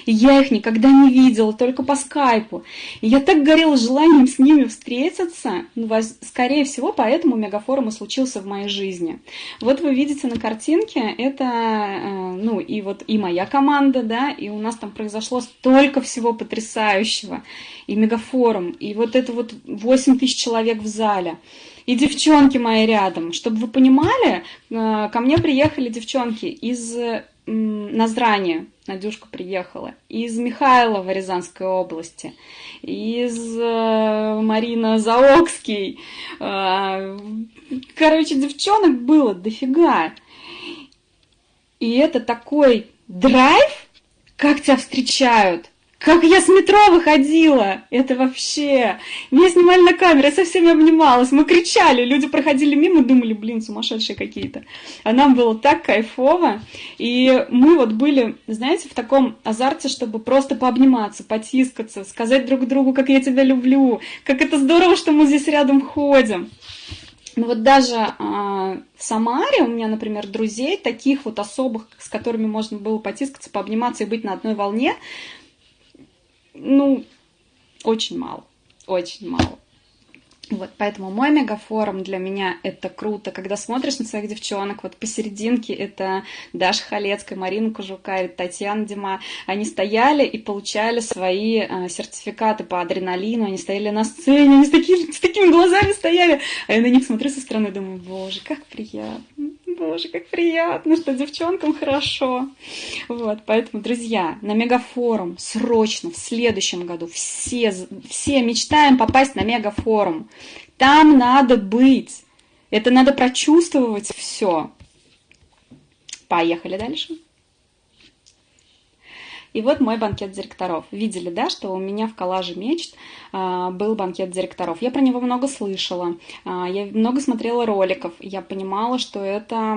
И я их никогда не видела, только по скайпу. И я так горела желанием с ними встретиться. Ну, скорее всего, поэтому мегафорум и случился в моей жизни. Вот вы видите на картинке, это, ну, и вот и моя команда, да, и у нас там произошло столько всего потрясающего. И мегафорум, и вот это вот 8 тысяч человек в зале. И девчонки мои рядом. Чтобы вы понимали, ко мне приехали девчонки из Назрани, Надюшка приехала, из Михайлова Рязанской области, из Марина Заокский. Короче, девчонок было дофига. И это такой драйв, как тебя встречают. Как я с метро выходила! Это вообще... Меня снимали на камеру, я со всеми обнималась, мы кричали, люди проходили мимо, думали, блин, сумасшедшие какие-то. А нам было так кайфово. И мы вот были, знаете, в таком азарте, чтобы просто пообниматься, потискаться, сказать друг другу, как я тебя люблю, как это здорово, что мы здесь рядом ходим. Ну вот даже в Самаре у меня, например, друзей, таких вот особых, с которыми можно было потискаться, пообниматься и быть на одной волне, ну, очень мало, очень мало. Вот, поэтому мой мегафорум для меня это круто, когда смотришь на своих девчонок, вот посерединке это Даша Халецкая, Марина Кожука и Татьяна Дима, они стояли и получали свои сертификаты по адреналину, они стояли на сцене, они с такими глазами стояли, а я на них смотрю со стороны и думаю, боже, как приятно. Боже, как приятно, что девчонкам хорошо. Вот, поэтому, друзья, на мегафорум срочно в следующем году все мечтаем попасть на мегафорум. Там надо быть. Это надо прочувствовать все. Поехали дальше. И вот мой банкет директоров. Видели, да, что у меня в коллаже мечт был банкет директоров. Я про него много слышала, я много смотрела роликов, я понимала, что это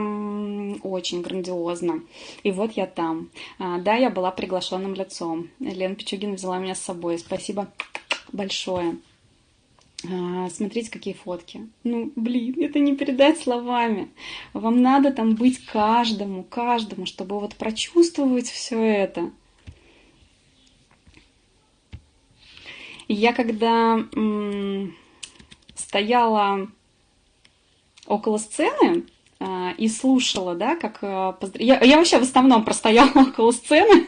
очень грандиозно. И вот я там. Да, я была приглашенным лицом. Лена Пичугина взяла меня с собой. Спасибо большое. Смотрите, какие фотки. Ну, блин, это не передать словами. Вам надо там быть каждому, чтобы вот прочувствовать все это. Я когда стояла около сцены и слушала, да, как... Я вообще в основном простояла около сцены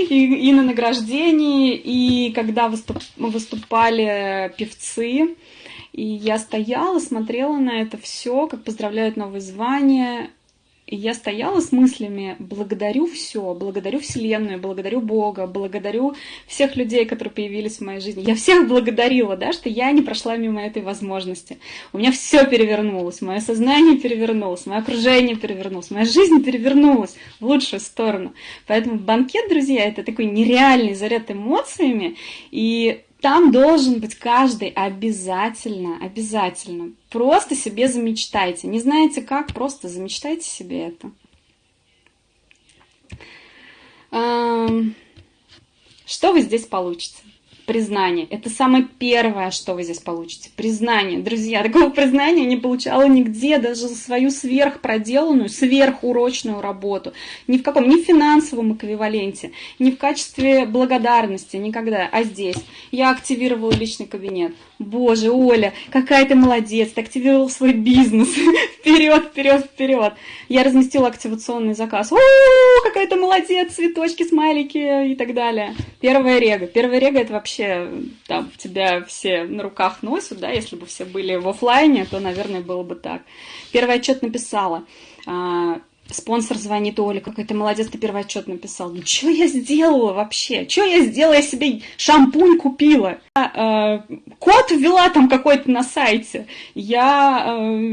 и на награждении, и когда выступали певцы, и я стояла, смотрела на это все, как поздравляют новые звания. И я стояла с мыслями, благодарю все, благодарю Вселенную, благодарю Бога, благодарю всех людей, которые появились в моей жизни. Я всех благодарила, да, что я не прошла мимо этой возможности. У меня все перевернулось, мое сознание перевернулось, мое окружение перевернулось, моя жизнь перевернулась в лучшую сторону. Поэтому банкет, друзья, это такой нереальный заряд эмоциями, и там должен быть каждый обязательно. Просто себе замечтайте. Не знаете как, просто замечтайте себе это. Что вы здесь получите? Признание. Это самое первое, что вы здесь получите. Признание. Друзья, такого признания не получала нигде, даже за свою сверхпроделанную, сверхурочную работу. Ни в каком, ни в финансовом эквиваленте, ни в качестве благодарности, никогда. А здесь я активировала личный кабинет. боже, Оля, какая ты молодец, ты активировал свой бизнес, вперед, вперед, вперед. Я разместила активационный заказ, какая ты молодец, цветочки, смайлики и так далее. Первая рега это вообще, там, тебя все на руках носят, да, если бы все были в офлайне, то, наверное, было бы так. Первый отчет написала. Спонсор звонит: Оля, какой ты молодец, ты первый отчет написал. Ну, что я сделала вообще? Что я сделала? Я себе шампунь купила. Код ввела там какой-то на сайте. Я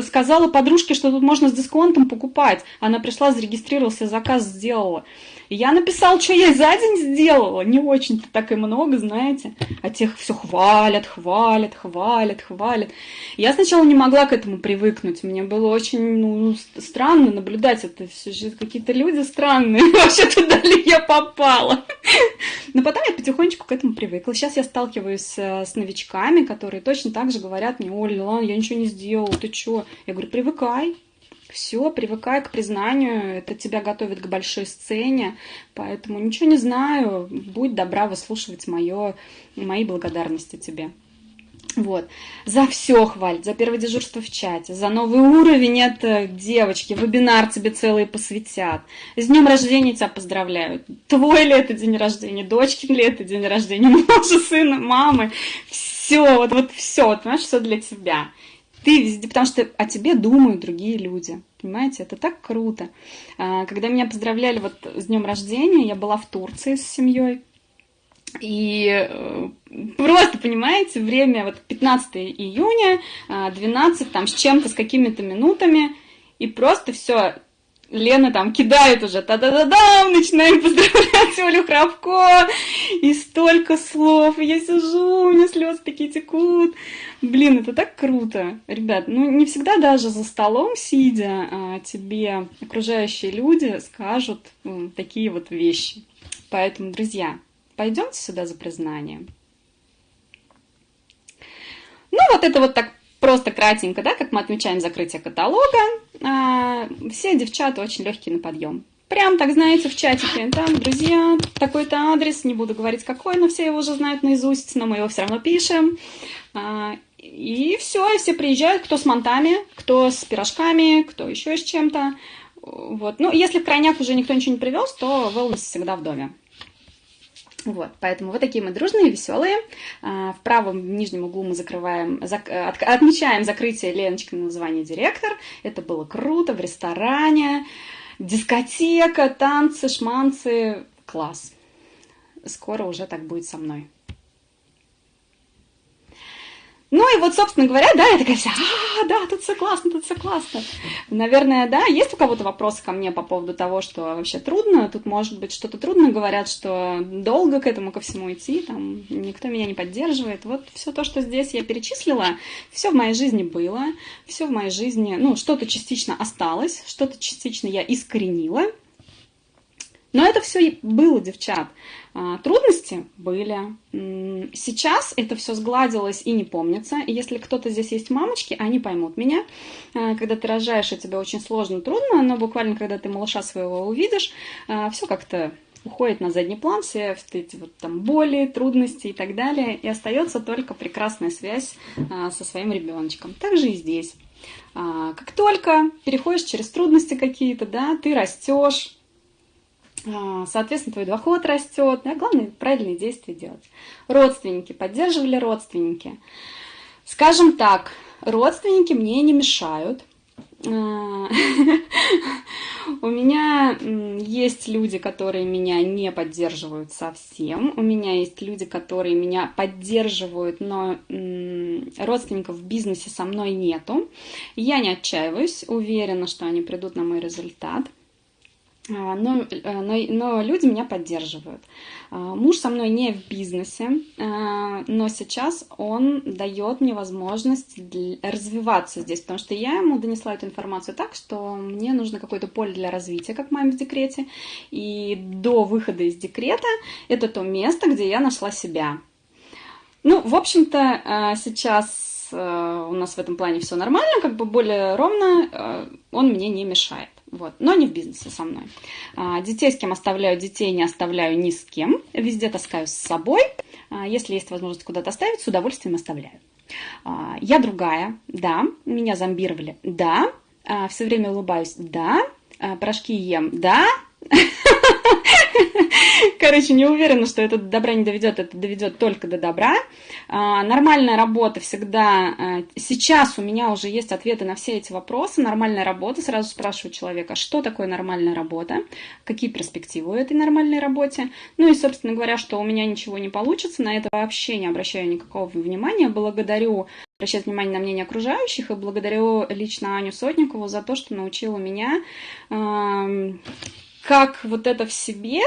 сказала подружке, что тут можно с дисконтом покупать. Она пришла, зарегистрировался, заказ сделала. Я написала, что я за день сделала. Не очень-то так и много, знаете. А тех все хвалят. Я сначала не могла к этому привыкнуть. Мне было очень странно наблюдать это. Все же какие-то люди странные. Вообще, туда ли я попала? Но потом я потихонечку к этому привыкла. Сейчас я сталкиваюсь с новичками, которые точно так же говорят мне: Оля, ладно, я ничего не сделала, ты чё? Я говорю: привыкай. Все, привыкай к признанию, это тебя готовит к большой сцене, поэтому ничего не знаю, будь добра выслушивать мои благодарности тебе. Вот. За все хвалят, за первое дежурство в чате, за новый уровень, это, девочки, вебинар тебе целый посвятят. С днем рождения тебя поздравляют. Твой ли это день рождения, дочкин ли это день рождения, мужа, сына, мамы. Все, вот все, понимаешь, все для тебя. Ты везде, потому что о тебе думают другие люди. Понимаете, это так круто. Когда меня поздравляли вот с днем рождения, я была в Турции с семьей. И просто, понимаете, время вот 15 июня, 12 там с чем-то, с какими-то минутами, и просто все. Лена там кидает уже, та-да-да-дам, начинаем поздравлять Олю Храбко, и столько слов, и я сижу, у меня слезы такие текут. Блин, это так круто. Ребят, не всегда даже за столом сидя тебе окружающие люди скажут такие вот вещи. Поэтому, друзья, пойдемте сюда за признанием. Вот это вот так просто кратенько, да, как мы отмечаем закрытие каталога. Все девчата очень легкие на подъем. Прям так, знаете, в чатике, там, друзья, такой-то адрес, не буду говорить какой, но все его уже знают наизусть, но мы его все равно пишем. И все, и все приезжают, кто с мантами, кто с пирожками, кто еще с чем-то. Вот. Если в крайняк уже никто ничего не привез, то wellness всегда в доме. Вот, поэтому вот такие мы дружные, веселые. В правом нижнем углу мы отмечаем закрытие Леночки на название директор. Это было круто, в ресторане, дискотека, танцы, шманцы, класс. Скоро уже так будет со мной. И вот, собственно говоря, да, я такая вся, да, тут все классно, тут все классно. Наверное, да, есть у кого-то вопросы ко мне по поводу того, что вообще трудно, тут может быть что-то трудно, говорят, что долго к этому ко всему идти, там, никто меня не поддерживает. Вот все то, что здесь я перечислила, все в моей жизни было, все в моей жизни, что-то частично осталось, что-то частично я искоренила. Но это все и было, девчат. Трудности были. Сейчас это все сгладилось и не помнится. И если кто-то здесь есть мамочки, они поймут меня. Когда ты рожаешь, и тебе очень сложно, трудно, но буквально, когда ты малыша своего увидишь, все как-то уходит на задний план, все эти вот там боли, трудности и так далее. И остается только прекрасная связь со своим ребеночком. Так же и здесь. Как только переходишь через трудности какие-то, да, ты растешь. Соответственно, твой доход растет. Да? Главное, правильные действия делать. Родственники. Поддерживали родственники. Скажем так, родственники мне не мешают. У меня есть люди, которые меня не поддерживают совсем. У меня есть люди, которые меня поддерживают, но родственников в бизнесе со мной нету. Я не отчаиваюсь, уверена, что они придут на мой результат. Но люди меня поддерживают. Муж со мной не в бизнесе, но сейчас он дает мне возможность развиваться здесь, потому что я ему донесла эту информацию так, что мне нужно какое-то поле для развития, как маме в декрете, и до выхода из декрета это то место, где я нашла себя. В общем-то, сейчас у нас в этом плане все нормально, как бы более ровно, он мне не мешает. Вот. Но не в бизнесе со мной. Детей с кем оставляю, детей не оставляю ни с кем. Везде таскаю с собой. Если есть возможность куда-то оставить, с удовольствием оставляю. Я другая, да. Меня зомбировали, да. Все время улыбаюсь, да. Порошки ем, да. Короче, не уверена, что это до добра не доведет, это доведет только до добра. Нормальная работа всегда... Сейчас у меня уже есть ответы на все эти вопросы. Нормальная работа, сразу спрашиваю человека, что такое нормальная работа, какие перспективы у этой нормальной работе. Ну и, собственно говоря, что у меня ничего не получится, на это вообще не обращаю никакого внимания. Благодарю, обращать внимание на мнение окружающих, и благодарю лично Аню Сотникову за то, что научила меня, как вот это в себе...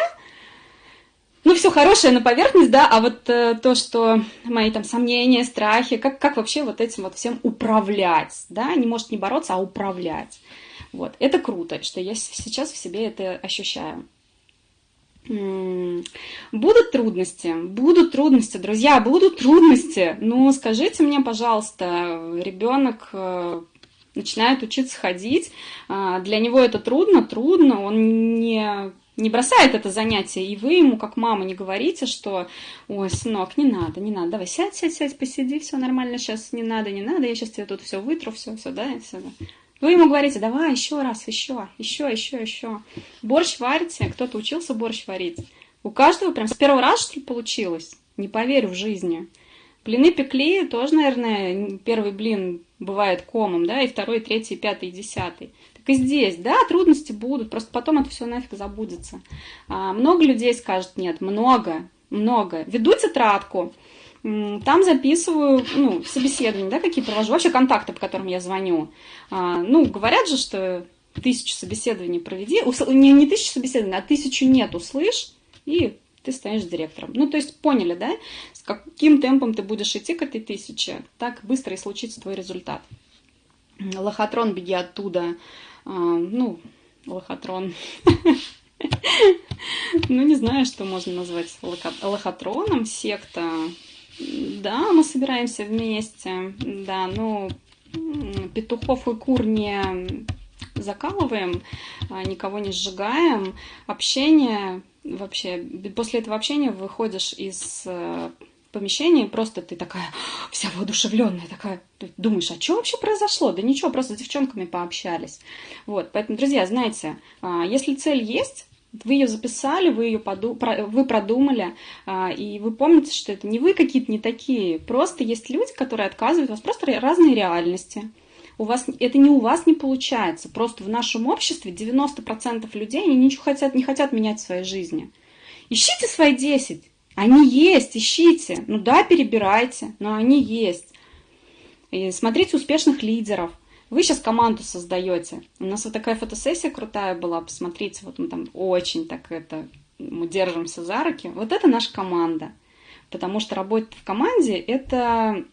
Ну, все хорошее на поверхность, да, а вот то, что мои там сомнения, страхи, как вообще вот этим вот всем управлять, да, не может не бороться, а управлять. Вот, это круто, что я сейчас в себе это ощущаю. Будут трудности, друзья, будут трудности. Ну, скажите мне, пожалуйста, ребенок начинает учиться ходить, для него это трудно, он не бросает это занятие, и вы ему, как мама, не говорите, что «Ой, сынок, не надо, давай, сядь, посиди, все нормально, сейчас не надо, я сейчас тебе тут все вытру, все, да, все». Вы ему говорите «Давай, еще раз, еще». Борщ варите, кто-то учился борщ варить. У каждого прям с первого раза, что ли, получилось? Не поверю в жизни. Блины пекли, тоже, наверное, первый блин бывает комом, да, и второй, и третий, и пятый, и десятый. Так и здесь, да, трудности будут, просто потом это все нафиг забудется. Много людей скажут нет, много. Веду тетрадку, там записываю, собеседования, да, какие провожу, вообще контакты, по которым я звоню. Говорят же, что 1000 собеседований проведи, не 1000 собеседований, а 1000 нет, услышь, и ты станешь директором. То есть поняли, да, с каким темпом ты будешь идти к этой 1000, так быстро и случится твой результат. Лохотрон, беги оттуда. Лохотрон. Не знаю, что можно назвать лохотроном, секта. Да, мы собираемся вместе, да, петухов и кур не закалываем, никого не сжигаем. Общение, вообще, после этого общения выходишь из помещения, и просто ты такая вся воодушевленная, такая, думаешь, а что вообще произошло? Да ничего, просто с девчонками пообщались. Вот, поэтому, друзья, знаете, если цель есть, вы ее записали, вы продумали, и вы помните, что это не вы какие-то не такие, просто есть люди, которые отказывают, у вас просто разные реальности. Это не у вас не получается, просто в нашем обществе 90% людей они ничего не хотят менять в своей жизни. Ищите свои 10, они есть, ищите, перебирайте, но они есть. И смотрите успешных лидеров. Вы сейчас команду создаете. У нас вот такая фотосессия крутая была, посмотрите, вот мы там очень мы держимся за руки. Вот это наша команда. Потому что работать в команде – это,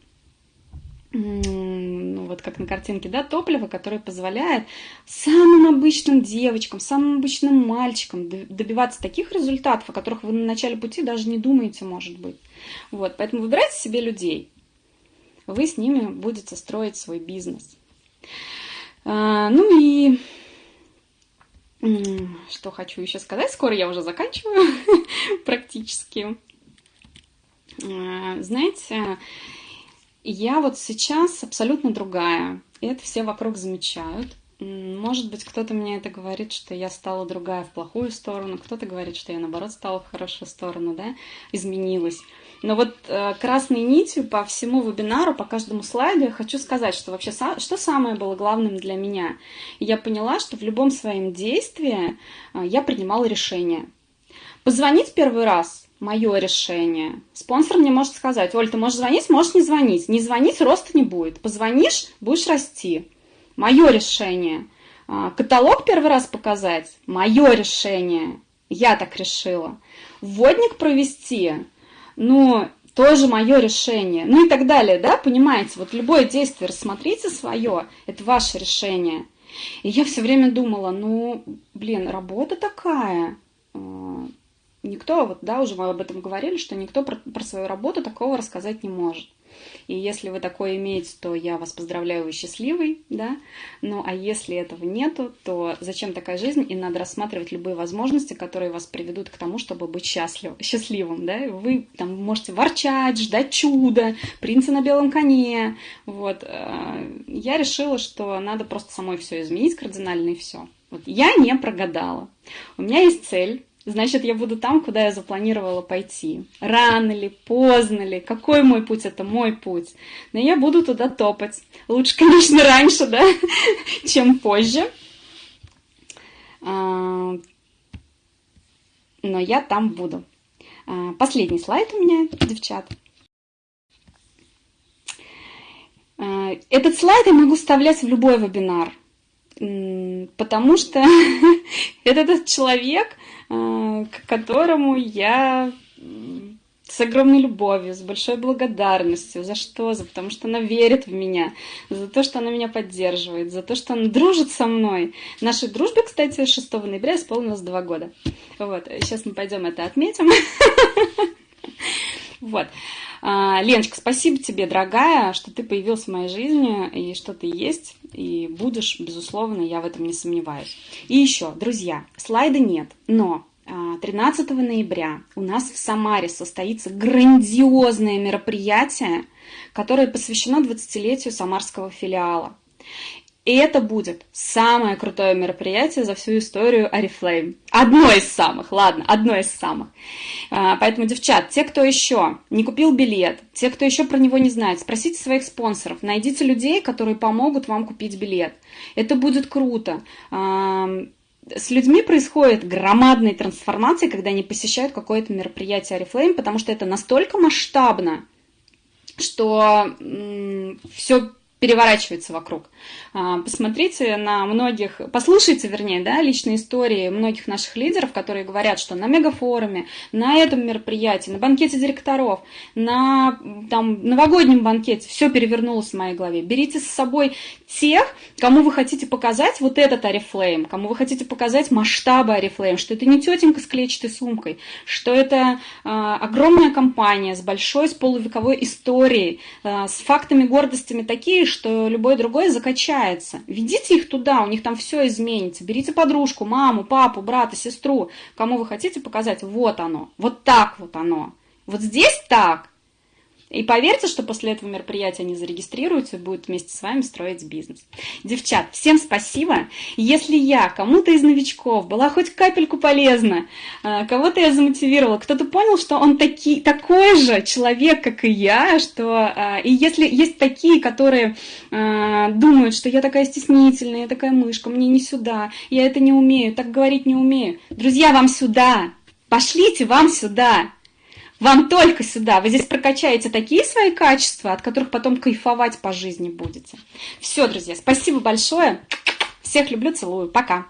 вот как на картинке, да, топливо, которое позволяет самым обычным девочкам, самым обычным мальчикам добиваться таких результатов, о которых вы на начале пути даже не думаете, может быть. Вот, поэтому выбирайте себе людей. Вы с ними будете строить свой бизнес. И что хочу еще сказать, скоро я уже заканчиваю практически. Знаете, я вот сейчас абсолютно другая, и это все вокруг замечают. Может быть, кто-то мне это говорит, что я стала другая в плохую сторону, кто-то говорит, что я, наоборот, стала в хорошую сторону, да, изменилась. Но вот красной нитью по всему вебинару, по каждому слайду я хочу сказать, что вообще что самое было главным для меня. Я поняла, что в любом своем действии я принимала решение. Позвонить первый раз – мое решение. Спонсор мне может сказать: Оль, ты можешь звонить, можешь не звонить. Не звонить – роста не будет. Позвонишь – будешь расти. Мое решение. Каталог первый раз показать – мое решение. Я так решила. Вводник провести – тоже мое решение. И так далее, да, понимаете? Вот любое действие рассмотрите свое, это ваше решение. И я все время думала, работа такая. Никто, уже мы об этом говорили, что никто про свою работу такого рассказать не может. И если вы такое имеете, то я вас поздравляю, вы счастливый, да. Ну, а если этого нету, то зачем такая жизнь? И надо рассматривать любые возможности, которые вас приведут к тому, чтобы быть счастливым, да. Вы там можете ворчать, ждать чуда, принца на белом коне. Вот. Я решила, что надо просто самой все изменить кардинально, и все. Вот. Я не прогадала. У меня есть цель. Значит, я буду там, куда я запланировала пойти. Рано ли, поздно ли, какой мой путь, это мой путь. Но я буду туда топать. Лучше, конечно, раньше, да, чем позже. Но я там буду. Последний слайд у меня, девчат. Этот слайд я могу вставлять в любой вебинар. Потому что это тот человек, к которому я с огромной любовью, с большой благодарностью. За что? Потому что она верит в меня, за то, что она меня поддерживает, за то, что она дружит со мной. Нашей дружбе, кстати, 6 ноября исполнилось 2 года. Вот. Сейчас мы пойдем это отметим. Вот. Леночка, спасибо тебе, дорогая, что ты появилась в моей жизни, и что ты есть, и будешь, безусловно, я в этом не сомневаюсь. И еще, друзья, слайда нет, но 13 ноября у нас в Самаре состоится грандиозное мероприятие, которое посвящено 20-летию самарского филиала. И это будет самое крутое мероприятие за всю историю Oriflame. Одно из самых, ладно, одно из самых. Поэтому, девчат, те, кто еще не купил билет, те, кто еще про него не знает, спросите своих спонсоров, найдите людей, которые помогут вам купить билет. Это будет круто. С людьми происходит громадная трансформация, когда они посещают какое-то мероприятие Oriflame, потому что это настолько масштабно, что все переворачивается вокруг. Посмотрите на многих, послушайте, вернее, да, личные истории многих наших лидеров, которые говорят, что на мегафоруме, на этом мероприятии, на банкете директоров, на там, новогоднем банкете все перевернулось в моей голове. Берите с собой тех, кому вы хотите показать вот этот Oriflame, кому вы хотите показать масштабы Oriflame, что это не тетенька с клетчатой сумкой, что это огромная компания с большой, с полувековой историей, с фактами, гордостями такие, что любой другой закачается. Ведите их туда, у них там все изменится. Берите подружку, маму, папу, брата, сестру, кому вы хотите показать, вот оно, вот так вот оно. Вот здесь так. И поверьте, что после этого мероприятия они зарегистрируются и будут вместе с вами строить бизнес. Девчат, всем спасибо. Если я кому-то из новичков была хоть капельку полезна, кого-то я замотивировала, кто-то понял, что он такой же человек, как и я, что и если есть такие, которые думают, что я такая стеснительная, я такая мышка, мне не сюда, я это не умею, так говорить не умею. Друзья, вам сюда. Пошлите вам сюда. Вам только сюда. Вы здесь прокачаете такие свои качества, от которых потом кайфовать по жизни будете. Все, друзья, спасибо большое. Всех люблю, целую. Пока.